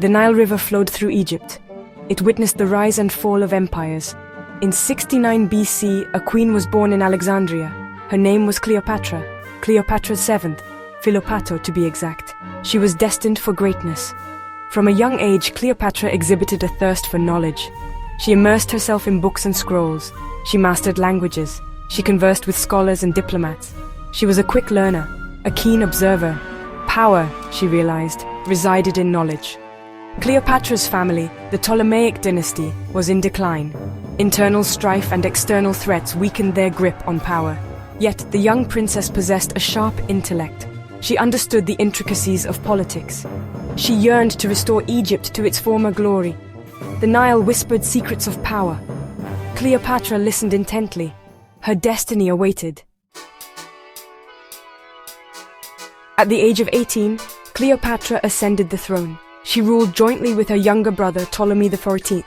The Nile River flowed through Egypt. It witnessed the rise and fall of empires. In 69 BC, a queen was born in Alexandria. Her name was Cleopatra, Cleopatra VII, Philopator to be exact. She was destined for greatness. From a young age, Cleopatra exhibited a thirst for knowledge. She immersed herself in books and scrolls. She mastered languages. She conversed with scholars and diplomats. She was a quick learner, a keen observer. Power, she realized, resided in knowledge. Cleopatra's family, the Ptolemaic dynasty, was in decline. Internal strife and external threats weakened their grip on power. Yet the young princess possessed a sharp intellect. She understood the intricacies of politics. She yearned to restore Egypt to its former glory. The Nile whispered secrets of power. Cleopatra listened intently. Her destiny awaited. At the age of 18, Cleopatra ascended the throne. She ruled jointly with her younger brother Ptolemy XIV.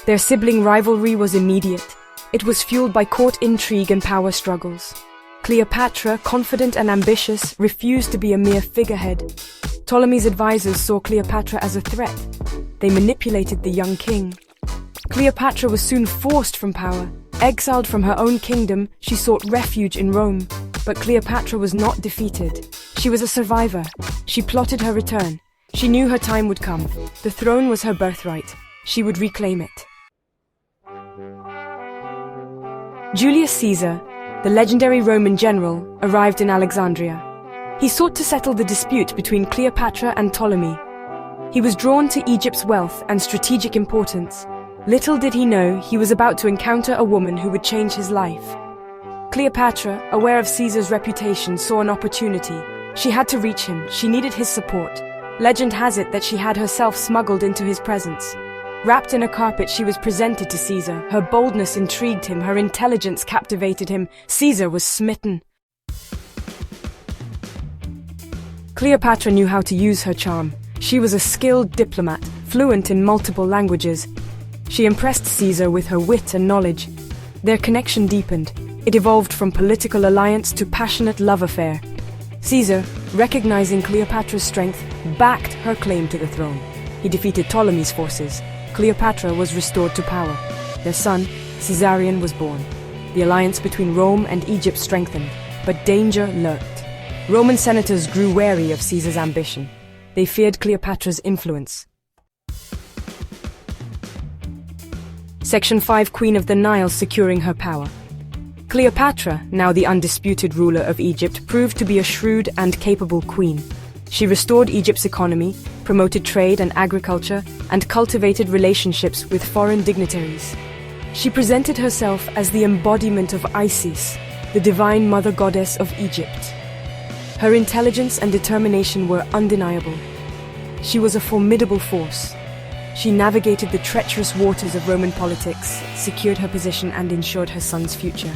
Their sibling rivalry was immediate. It was fueled by court intrigue and power struggles. Cleopatra, confident and ambitious, refused to be a mere figurehead. Ptolemy's advisors saw Cleopatra as a threat. They manipulated the young king. Cleopatra was soon forced from power. Exiled from her own kingdom, she sought refuge in Rome. But Cleopatra was not defeated. She was a survivor. She plotted her return. She knew her time would come. The throne was her birthright. She would reclaim it. Julius Caesar, the legendary Roman general, arrived in Alexandria. He sought to settle the dispute between Cleopatra and Ptolemy. He was drawn to Egypt's wealth and strategic importance. Little did he know he was about to encounter a woman who would change his life. Cleopatra, aware of Caesar's reputation, saw an opportunity. She had to reach him. She needed his support. Legend has it that she had herself smuggled into his presence. Wrapped in a carpet, she was presented to Caesar. Her boldness intrigued him. Her intelligence captivated him. Caesar was smitten. Cleopatra knew how to use her charm. She was a skilled diplomat, fluent in multiple languages. She impressed Caesar with her wit and knowledge. Their connection deepened. It evolved from political alliance to passionate love affair. Caesar, recognizing Cleopatra's strength, backed her claim to the throne. He defeated Ptolemy's forces. Cleopatra was restored to power. Their son, Caesarion, was born. The alliance between Rome and Egypt strengthened, but danger lurked. Roman senators grew wary of Caesar's ambition. They feared Cleopatra's influence. Section 5, Queen of the Nile, securing her power. Cleopatra, now the undisputed ruler of Egypt, proved to be a shrewd and capable queen. She restored Egypt's economy, promoted trade and agriculture, and cultivated relationships with foreign dignitaries. She presented herself as the embodiment of Isis, the divine mother goddess of Egypt. Her intelligence and determination were undeniable. She was a formidable force. She navigated the treacherous waters of Roman politics, secured her position, and ensured her son's future.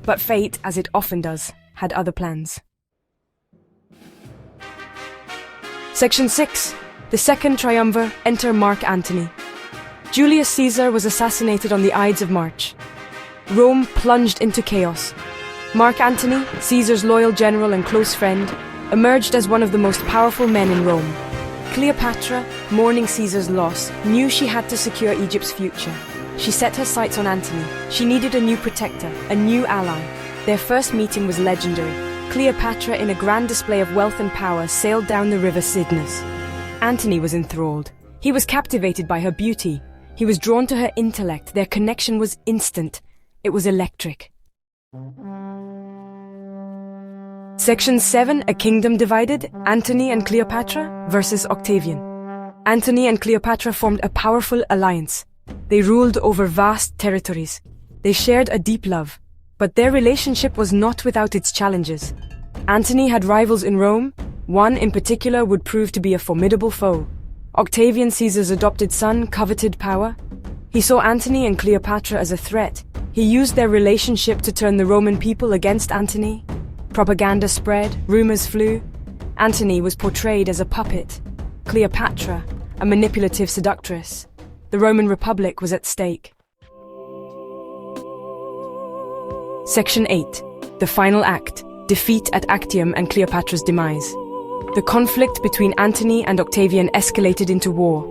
But fate, as it often does, had other plans. Section 6. The Second Triumvir, enter Mark Antony. Julius Caesar was assassinated on the Ides of March. Rome plunged into chaos. Mark Antony, Caesar's loyal general and close friend, emerged as one of the most powerful men in Rome. Cleopatra, mourning Caesar's loss, knew she had to secure Egypt's future. She set her sights on Antony. She needed a new protector, a new ally. Their first meeting was legendary. Cleopatra, in a grand display of wealth and power, sailed down the river Cydnus. Antony was enthralled. He was captivated by her beauty. He was drawn to her intellect. Their connection was instant. It was electric. Section 7, A Kingdom Divided, Antony and Cleopatra versus Octavian. Antony and Cleopatra formed a powerful alliance. They ruled over vast territories. They shared a deep love. But their relationship was not without its challenges. Antony had rivals in Rome. One in particular would prove to be a formidable foe. Octavian, Caesar's adopted son, coveted power. He saw Antony and Cleopatra as a threat. He used their relationship to turn the Roman people against Antony. Propaganda spread, rumors flew. Antony was portrayed as a puppet. Cleopatra, a manipulative seductress. The Roman Republic was at stake. Section 8. The Final Act, Defeat at Actium and Cleopatra's Demise. The conflict between Antony and Octavian escalated into war.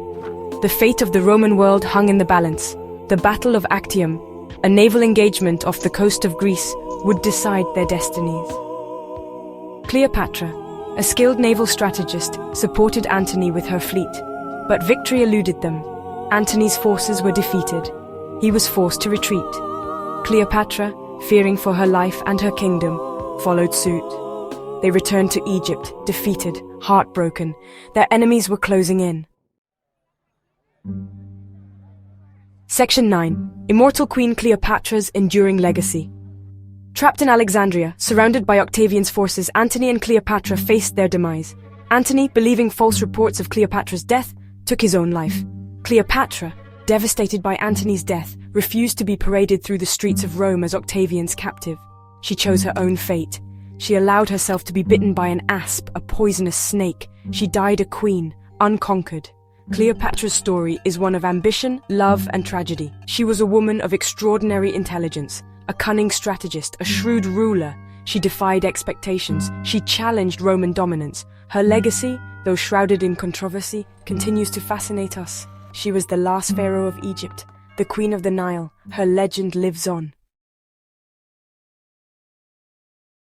The fate of the Roman world hung in the balance. The Battle of Actium, a naval engagement off the coast of Greece, would decide their destinies. Cleopatra, a skilled naval strategist, supported Antony with her fleet, but victory eluded them. Antony's forces were defeated. He was forced to retreat. Cleopatra, fearing for her life and her kingdom, followed suit. They returned to Egypt, defeated, heartbroken. Their enemies were closing in. Section 9. Immortal Queen Cleopatra's Enduring Legacy. Trapped in Alexandria, surrounded by Octavian's forces, Antony and Cleopatra faced their demise. Antony, believing false reports of Cleopatra's death, took his own life. Cleopatra, devastated by Antony's death, refused to be paraded through the streets of Rome as Octavian's captive. She chose her own fate. She allowed herself to be bitten by an asp, a poisonous snake. She died a queen, unconquered. Cleopatra's story is one of ambition, love, and tragedy. She was a woman of extraordinary intelligence, a cunning strategist, a shrewd ruler. She defied expectations. She challenged Roman dominance. Her legacy, though shrouded in controversy, continues to fascinate us. She was the last pharaoh of Egypt, the queen of the Nile. Her legend lives on.